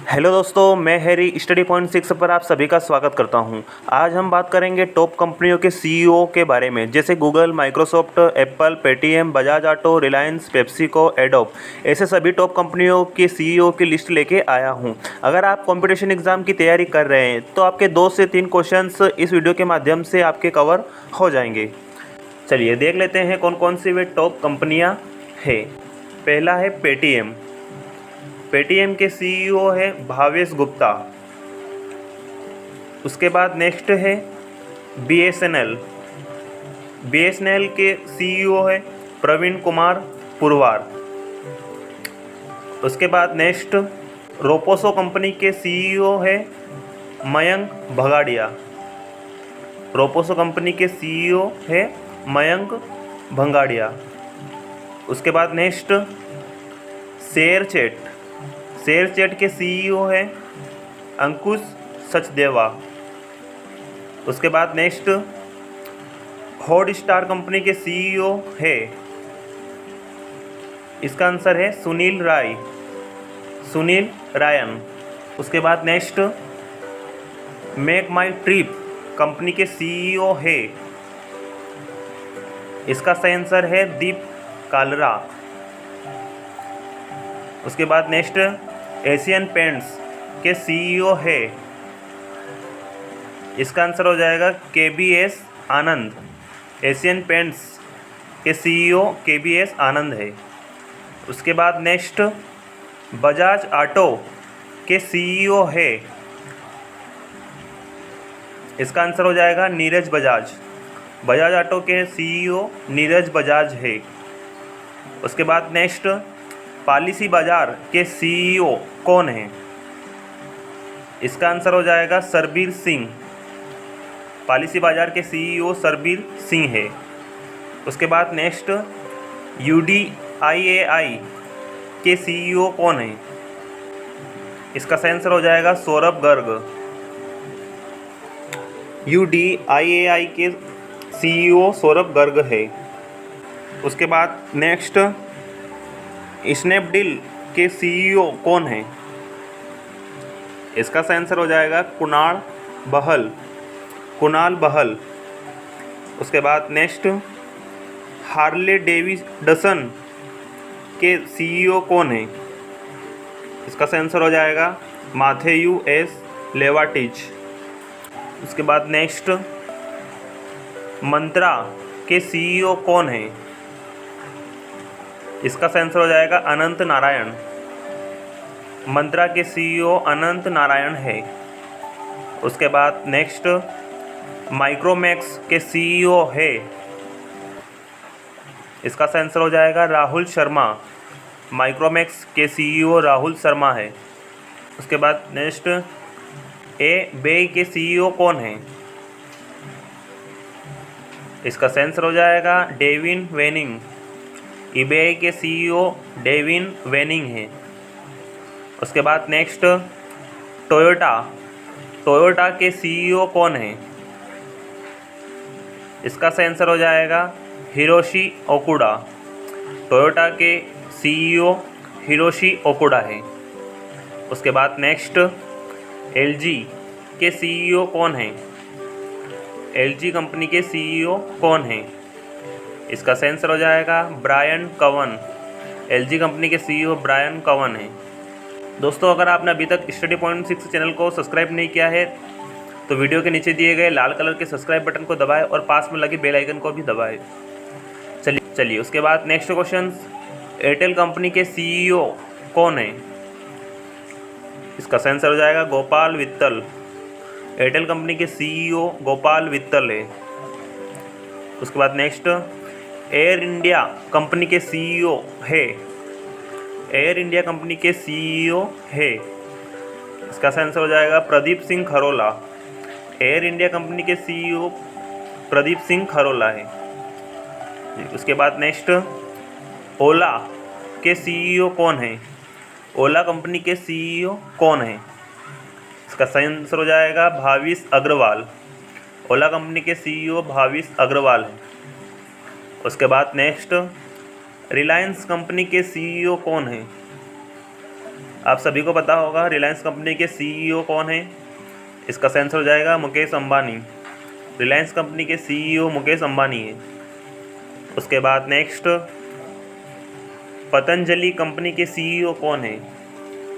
Hello दोस्तों, मैं Harry study point 6 पर आप सभी का स्वागत करता हूं। आज हम बात करेंगे टॉप कंपनियों के सीईओ के बारे में, जैसे Google, Microsoft, Apple, Paytm, Bajaj auto, Reliance, PepsiCo, adobe. ऐसे सभी टॉप कंपनियों के सीईओ की लिस्ट लेके आया हूं। अगर आप कंपटीशन एग्ज़ाम की तैयारी कर रहे हैं तो आपके 2 से 3 क्वेश्चंस इस वीडियो के माध्यम से आपके कवर हो जाएंगे। चलिए देख लेते हैं कौन कौन सी वे टॉप कंपनियाँ हैं। पहला है पेटीएम। पेटीएम के सीईओ है भावेश गुप्ता। उसके बाद नेक्स्ट है बीएसएनएल। बीएसएनएल के सीईओ है प्रवीण कुमार पुरवार। उसके बाद नेक्स्ट रोपोसो कंपनी के सीईओ है मयंक भगाड़िया। रोपोसो कंपनी के सीईओ है मयंक भंगाड़िया। उसके बाद नेक्स्ट शेयरचैट। शेयरचैट के सीईओ है अंकुश सचदेवा। उसके बाद नेक्स्ट हॉटस्टार कंपनी के सीईओ है, इसका आंसर है सुनील रायन। उसके बाद नेक्स्ट मेक माई ट्रिप कंपनी के सीईओ है, इसका सही आंसर है दीप कालरा। उसके बाद नेक्स्ट एशियन पेंट्स के सीईओ है, इसका आंसर हो जाएगा केबीएस आनंद। एशियन पेंट्स के सीईओ केबीएस आनंद है। उसके बाद नेक्स्ट बजाज ऑटो के सीईओ है, इसका आंसर हो जाएगा नीरज बजाज। बजाज ऑटो के सीईओ नीरज बजाज है। उसके बाद नेक्स्ट पॉलिसी बाजार के सीईओ कौन है, इसका आंसर हो जाएगा सरबीर सिंह। पॉलिसी बाजार के सीईओ सरबीर सिंह है। उसके बाद नेक्स्ट यूडीआईएआई के सीईओ कौन है, इसका सही आंसर हो जाएगा सौरभ गर्ग। यूडीआईएआई के सीईओ सौरभ गर्ग है। उसके बाद नेक्स्ट स्नैपडील के सीईओ कौन है, इसका सही आंसर हो जाएगा कुणाल बहल। उसके बाद नेक्स्ट हार्ले डेविडसन के सीईओ कौन है, इसका सही आंसर हो जाएगा मैथ्यू एस लेवाटिज। उसके बाद नेक्स्ट मंत्रा के सीईओ कौन है, इसका सही आंसर हो जाएगा अनंत नारायण। मंत्रा के सीईओ अनंत नारायण है। उसके बाद नेक्स्ट माइक्रोमैक्स के सीईओ है, इसका सही आंसर हो जाएगा राहुल शर्मा। माइक्रोमैक्स के सीईओ राहुल शर्मा है। उसके बाद नेक्स्ट eBay के सीईओ कौन है, इसका सही आंसर हो जाएगा डेविन वेनिंग। eBay के सीईओ डेविन वेनिंग है। उसके बाद नेक्स्ट टोयोटा के सीईओ कौन है, इसका सही आंसर हो जाएगा हिरोशी ओकुडा। टोयोटा के सीईओ हिरोशी ओकुडा है। उसके बाद नेक्स्ट एलजी के सीईओ कौन है, एलजी कंपनी के सीईओ कौन है, इसका सही आंसर हो जाएगा ब्रायन कवन। एलजी कंपनी के सीईओ ब्रायन कवन है। दोस्तों, अगर आपने अभी तक स्टडी पॉइंट 6 चैनल को सब्सक्राइब नहीं किया है तो वीडियो के नीचे दिए गए लाल कलर के सब्सक्राइब बटन को दबाएं और पास में लगे बेल आइकन को भी दबाएं। चलिए उसके बाद नेक्स्ट क्वेश्चन, एयरटेल कंपनी के सीईओ कौन है, इसका सही आंसर हो जाएगा गोपाल वित्तल। एयरटेल कंपनी के सीईओ गोपाल वित्तल है। उसके बाद नेक्स्ट एयर इंडिया कंपनी के सीईओ है, एयर इंडिया कंपनी के सीईओ है, इसका सही आंसर हो जाएगा Pradeep Singh Kharola. Air India company के सीईओ प्रदीप सिंह खरोला है। उसके बाद नेक्स्ट ओला के सीईओ कौन है, ओला कंपनी के सीईओ कौन है, इसका सही आंसर हो जाएगा भाविश अग्रवाल। ओला कंपनी के सीईओ भाविश अग्रवाल है। उसके बाद नेक्स्ट रिलायंस कंपनी के सीईओ कौन है, आप सभी को पता होगा रिलायंस कंपनी के सीईओ कौन है? इसका आंसर हो जाएगा मुकेश अंबानी। रिलायंस कंपनी के सीईओ मुकेश अंबानी है। उसके बाद नेक्स्ट, पतंजलि कंपनी के सीईओ कौन है?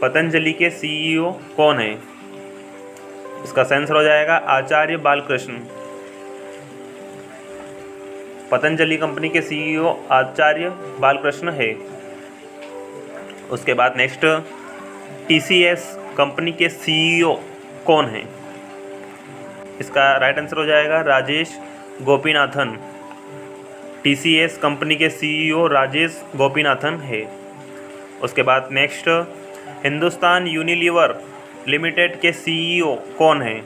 पतंजलि के सीईओ कौन है? इसका आंसर हो जाएगा आचार्य बालकृष्ण। पतंजलि कंपनी के सीईओ आचार्य बालकृष्ण है। उसके बाद नेक्स्ट, टीसीएस कंपनी के सीईओ कौन है? इसका राइट आंसर हो जाएगा राजेश गोपीनाथन। टीसीएस कंपनी के सीईओ राजेश गोपीनाथन है। उसके बाद नेक्स्ट, हिंदुस्तान यूनिलीवर लिमिटेड के सीईओ कौन है?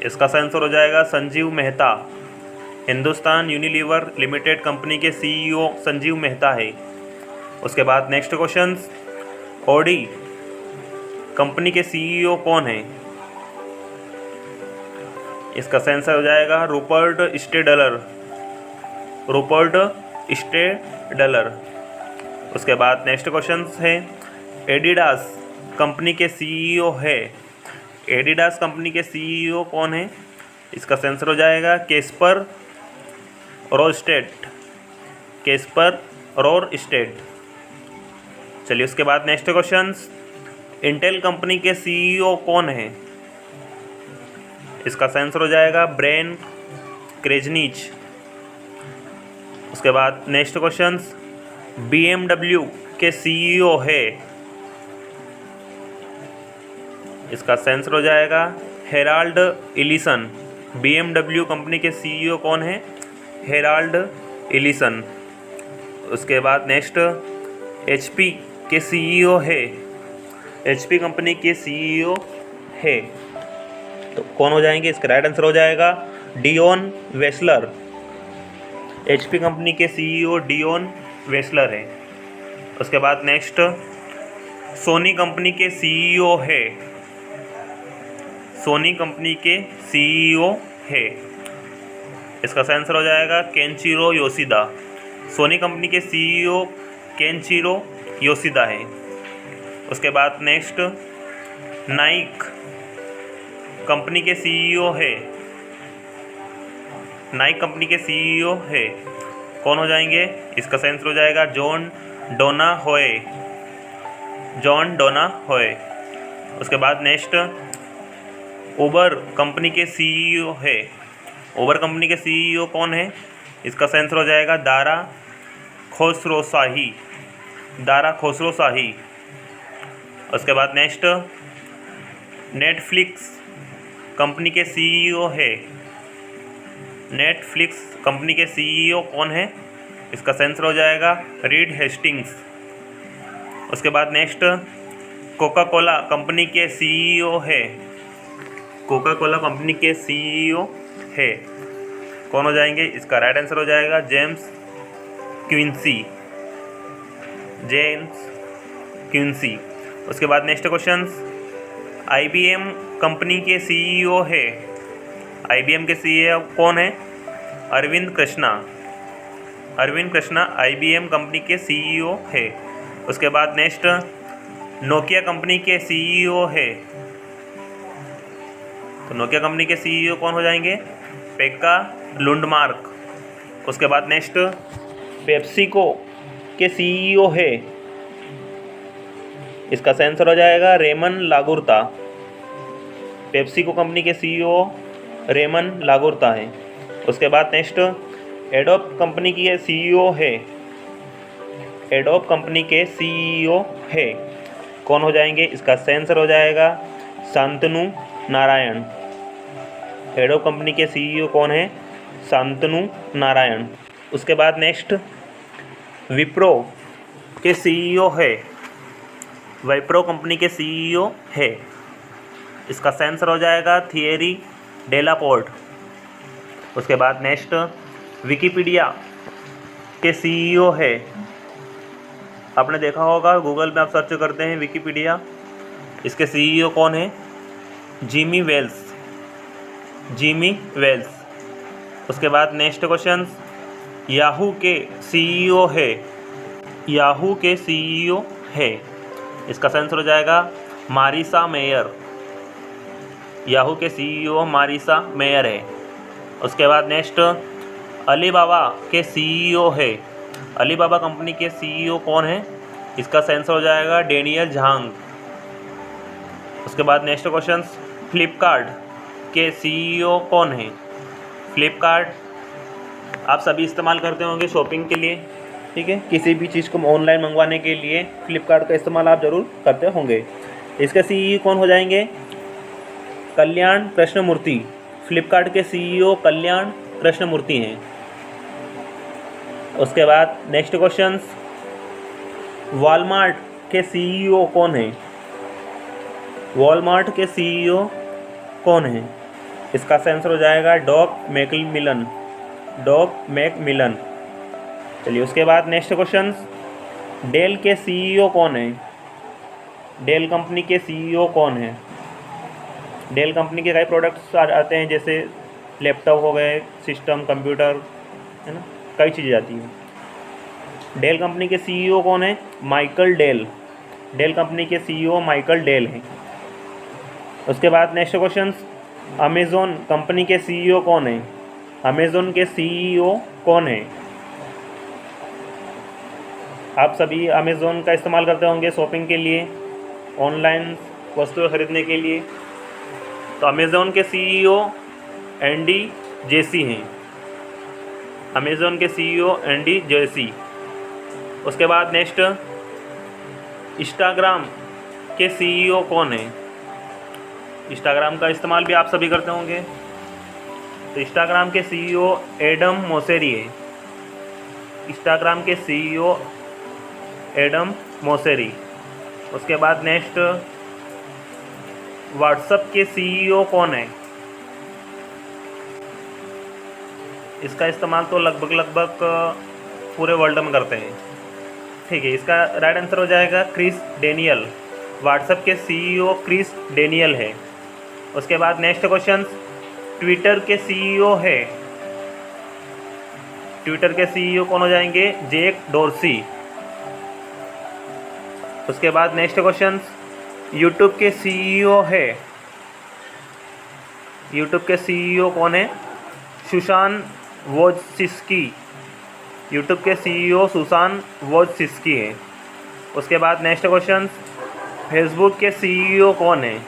इसका आंसर हो जाएगा Sanjeev Mehta. Hindustan Unilever limited company के सीईओ संजीव मेहता है। उसके बाद नेक्स्ट क्वेश्चन, ऑडी कंपनी के सीईओ कौन है? इसका आंसर हो जाएगा रूपर्ट स्टेडलर। Rupert Staedtler. उसके बाद नेक्स्ट क्वेश्चन है, एडिडास कंपनी के सीईओ है। एडिडास कंपनी के सीईओ कौन है? इसका आंसर हो जाएगा कैस्पर रोस्टेड। Caspar roasted. चलिए उसके बाद नेक्स्ट क्वेश्चन, इंटेल कंपनी के सीईओ कौन है? इसका आंसर हो जाएगा ब्रेन क्रेजनिच। उसके बाद नेक्स्ट क्वेश्चन, BMW के सीईओ है। इसका आंसर हो जाएगा हेराल्ड इलिसन। BMW कंपनी के सीईओ कौन है? हेराल्ड इलिसन। उसके बाद नेक्स्ट, HP के सीईओ है। HP कंपनी के सीईओ है, तो कौन हो जाएंगे? इसका राइट आंसर हो जाएगा डियोन वेस्लर। HP कंपनी के सीईओ डियोन वेस्लर है। उसके बाद नेक्स्ट, सोनी कंपनी के सीईओ है। सोनी कंपनी के सीईओ है। इसका आंसर हो जाएगा केंचिरो योशिदा। सोनी कंपनी के सीईओ केंचिरो योशिदा है। उसके बाद नेक्स्ट, नाइक कंपनी के सीईओ है। नाइक कंपनी के सीईओ है, कौन हो जाएंगे? इसका आंसर हो जाएगा जॉन डोना होए। जॉन डोना होए। उसके बाद नेक्स्ट, उबर कंपनी के सीईओ है। उबर कंपनी के सीईओ कौन है? इसका आंसर हो जाएगा दारा खोसरोशाही। दारा खोसरोशाही। उसके बाद नेक्स्ट, नेटफ्लिक्स कंपनी के सीईओ है। नेटफ्लिक्स कंपनी के सीईओ कौन है? इसका आंसर हो जाएगा रीड हेस्टिंग्स। उसके बाद नेक्स्ट, कोका कोला कंपनी के सीईओ है। कोका कोला कंपनी के सीईओ है, कौन हो जाएंगे? इसका राइट आंसर हो जाएगा जेम्स क्विंसी। James Quincy. उसके बाद नेक्स्ट क्वेश्चन, IBM कंपनी के सीईओ है। IBM के सीईओ कौन है? अरविंद कृष्णा। अरविंद कृष्णा IBM कंपनी के सीईओ है। उसके बाद नेक्स्ट, नोकिया कंपनी के सीईओ है। तो नोकिया कंपनी के सीईओ कौन हो जाएंगे? Pekka Lundmark. उसके बाद नेक्स्ट, पेप्सिको के सीईओ है। इसका आंसर हो जाएगा रेमन लागुर्ता। पेप्सिको कंपनी के सीईओ रेमन लागुर्ता है। उसके बाद नेक्स्ट, एडोब कंपनी की सीईओ है। एडोब कंपनी के सीईओ है, कौन हो जाएंगे? इसका आंसर हो जाएगा शांतनु नारायण। एडोब कंपनी के सीईओ कौन है? शांतनु नारायण। उसके बाद नेक्स्ट, विप्रो के सीईओ है। विप्रो कंपनी के सीईओ है, इसका आंसर हो जाएगा थियरी डेलापोर्ट। उसके बाद नेक्स्ट, विकिपीडिया के सीईओ है। आपने देखा होगा गूगल में आप सर्च करते हैं विकिपीडिया, इसके सीईओ कौन है? Jimmy Wales. Jimmy Wales. उसके बाद नेक्स्ट क्वेश्चन, याहू के सीईओ है। याहू के सीईओ है, इसका आंसर हो जाएगा मारिसा मेयर। याहू के सीईओ मारिसा मेयर है। उसके बाद नेक्स्ट अलीबाबा के सीईओ है। अलीबाबा कंपनी के सीईओ कौन है? इसका आंसर हो जाएगा डेनियल झांग। उसके बाद नेक्स्ट क्वेश्चन, फ्लिपकार्ट के सीईओ कौन है? फ्लिपकार्ट आप सभी इस्तेमाल करते होंगे शॉपिंग के लिए, ठीक है, किसी भी चीज़ को ऑनलाइन मंगवाने के लिए फ्लिपकार्ट का इस्तेमाल आप ज़रूर करते होंगे। इसके सीईओ कौन हो जाएंगे? कल्याण कृष्णमूर्ति। फ्लिपकार्ट के सीईओ कल्याण कृष्णमूर्ति हैं। उसके बाद नेक्स्ट क्वेश्चन, वॉलमार्ट के सीईओ कौन है? वॉलमार्ट के सीईओ कौन है? इसका आंसर हो जाएगा डॉग मैकमिलन। Dog Macmillan. चलिए उसके बाद नेक्स्ट क्वेश्चन, डेल के सीईओ कौन है? डेल कंपनी के सीईओ कौन है? डेल कंपनी के कई प्रोडक्ट्स आते हैं, जैसे लैपटॉप हो गए, सिस्टम, कंप्यूटर, है ना, कई चीज़ें आती हैं। डेल कंपनी के सीईओ कौन है? Michael Dell. डेल कंपनी के सीईओ माइकल डेल हैं। उसके बाद नेक्स्ट क्वेश्चन, अमेज़ॉन कंपनी के सीईओ कौन है? अमेज़ॉन के सीईओ कौन है? आप सभी अमेज़ॉन का इस्तेमाल करते होंगे शॉपिंग के लिए, ऑनलाइन वस्तुएं खरीदने के लिए। तो अमेज़ॉन के सीईओ एंडी जेसी हैं। अमेज़ॉन के सीईओ एंडी जेसी। उसके बाद नेक्स्ट, इंस्टाग्राम के सीईओ कौन है? इंस्टाग्राम का इस्तेमाल भी आप सभी करते होंगे। तो इंस्टाग्राम के सीईओ एडम मोसेरी है। इंस्टाग्राम के सीईओ एडम मोसेरी। उसके बाद नेक्स्ट, व्हाट्सएप के सीईओ कौन है? इसका इस्तेमाल तो लगभग पूरे वर्ल्ड में करते हैं, ठीक है। इसका राइट आंसर हो जाएगा क्रिस डेनियल। व्हाट्सएप के सीईओ क्रिस डेनियल है। उसके बाद नेक्स्ट क्वेश्चन, ट्विटर के सीईओ है। ट्विटर के सीईओ कौन हो जाएंगे? Jack Dorsey. उसके बाद नेक्स्ट क्वेश्चन, यूट्यूब के सीईओ है। यूट्यूब के सीईओ कौन है? Susan Wojcicki. यूट्यूब के सीईओ सुसान वोजसिस्की है। उसके बाद नेक्स्ट क्वेश्चन, फेसबुक के सीईओ कौन है?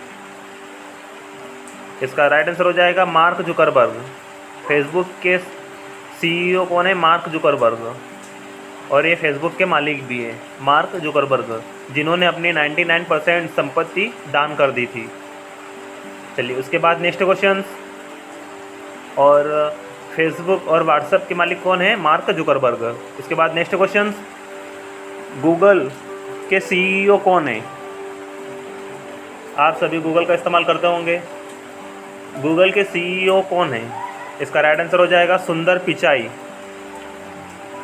इसका राइट आंसर हो जाएगा मार्क जुकरबर्ग। फेसबुक के सीईओ कौन है? Mark Zuckerberg. और ये फेसबुक के मालिक भी है, मार्क जुकरबर्ग, जिन्होंने अपनी 99% संपत्ति दान कर दी थी। चलिए उसके बाद नेक्स्ट क्वेश्चन, और फेसबुक और व्हाट्सएप के मालिक कौन है? Mark Zuckerberg. इसके बाद नेक्स्ट क्वेश्चन, गूगल के सीईओ कौन है? आप सभी गूगल का इस्तेमाल करते होंगे। गूगल के सीईओ कौन है? इसका राइट आंसर हो जाएगा सुंदर पिचाई।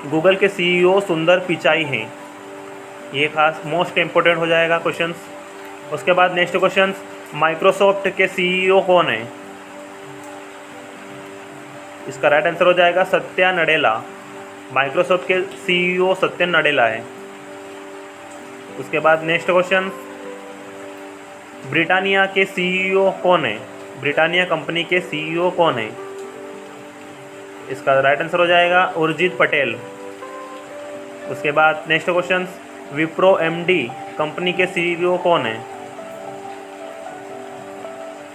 गूगल के सीईओ सुंदर पिचाई हैं। ये खास मोस्ट इम्पोर्टेंट हो जाएगा क्वेश्चंस। उसके बाद नेक्स्ट क्वेश्चन, माइक्रोसॉफ्ट के सीईओ कौन है? इसका राइट आंसर हो जाएगा सत्या नडेला। माइक्रोसॉफ्ट के सीईओ सत्या नडेला है। उसके बाद नेक्स्ट क्वेश्चन, ब्रिटानिया के सीईओ कौन है? ब्रिटानिया कंपनी के सीईओ कौन है? इसका राइट आंसर हो जाएगा उर्जित पटेल। उसके बाद next question, Wipro MD company के सीईओ कौन है?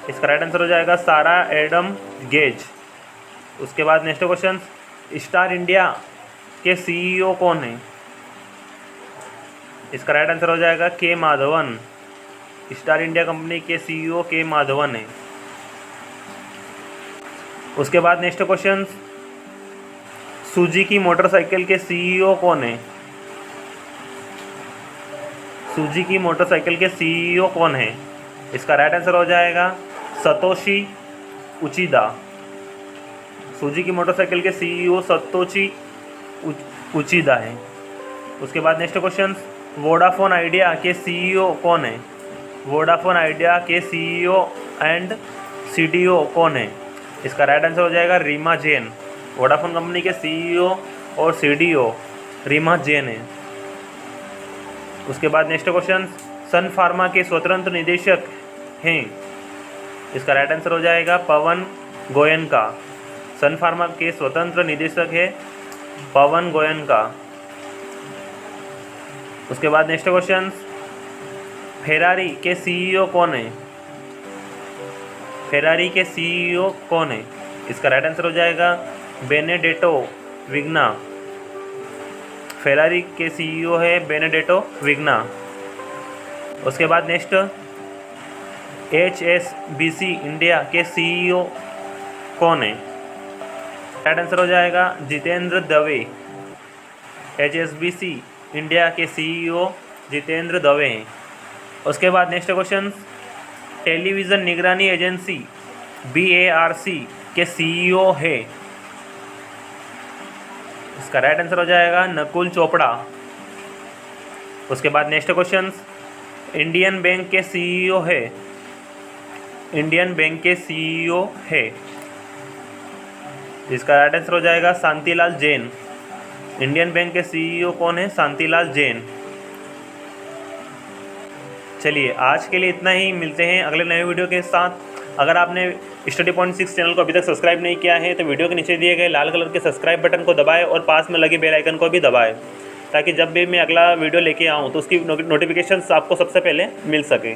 इसका राइट आंसर हो जाएगा सारा एडम गेज। उसके बाद नेक्स्ट क्वेश्चन, स्टार इंडिया के सीईओ कौन है? इसका राइट आंसर हो जाएगा के माधवन। स्टार इंडिया कंपनी के सीईओ के माधवन है। उसके बाद नेक्स्ट क्वेश्चन, सुजुकी मोटरसाइकिल के सीईओ कौन है? सुजुकी मोटरसाइकिल के सीईओ कौन है? इसका राइट आंसर हो जाएगा सतोशी उचिदा। सुजुकी मोटरसाइकिल के सीईओ सतोशी उचिदा है। उसके बाद नेक्स्ट क्वेश्चन, वोडाफोन आइडिया के सीईओ कौन है? वोडाफोन आइडिया के सीईओ एंड सीडीओ कौन है? इसका राइट आंसर हो जाएगा रीमा जैन। वोडाफोन कंपनी के सीईओ और सीडीओ रीमा जैन है। उसके बाद नेक्स्ट क्वेश्चन, सन फार्मा के स्वतंत्र निदेशक हैं? इसका राइट आंसर हो जाएगा पवन गोयनका। सन फार्मा के स्वतंत्र निदेशक है पवन गोयनका। उसके बाद नेक्स्ट क्वेश्चन, फेरारी के सीईओ कौन है? फेरारी के सीईओ कौन है? इसका राइट आंसर हो जाएगा बेनेडेटो विग्ना। फेरारी के सीईओ है बेनेडेटो विग्ना। उसके बाद नेक्स्ट, HSBC इंडिया के सीईओ कौन है? राइट आंसर हो जाएगा जितेंद्र दवे। HSBC इंडिया के सीईओ जितेंद्र दवे हैं। उसके बाद नेक्स्ट क्वेश्चन, टेलीविज़न निगरानी एजेंसी BARC के सीईओ है? इसका राइट आंसर हो जाएगा नकुल चोपड़ा। उसके बाद नेक्स्ट क्वेश्चन, इंडियन बैंक के सीईओ है? इंडियन बैंक के सीईओ है? इसका राइट आंसर हो जाएगा शांतिलाल जैन। इंडियन बैंक के सीईओ कौन है? शांतिलाल जैन। चलिए आज के लिए इतना ही, मिलते हैं अगले नए वीडियो के साथ। अगर आपने स्टडी पॉइंट 6 चैनल को अभी तक सब्सक्राइब नहीं किया है तो वीडियो के नीचे दिए गए लाल कलर के सब्सक्राइब बटन को दबाएं और पास में लगे बेल आइकन को भी दबाएं, ताकि जब भी मैं अगला वीडियो लेके आऊँ तो उसकी नोटिफिकेशंस आपको सबसे पहले मिल सके।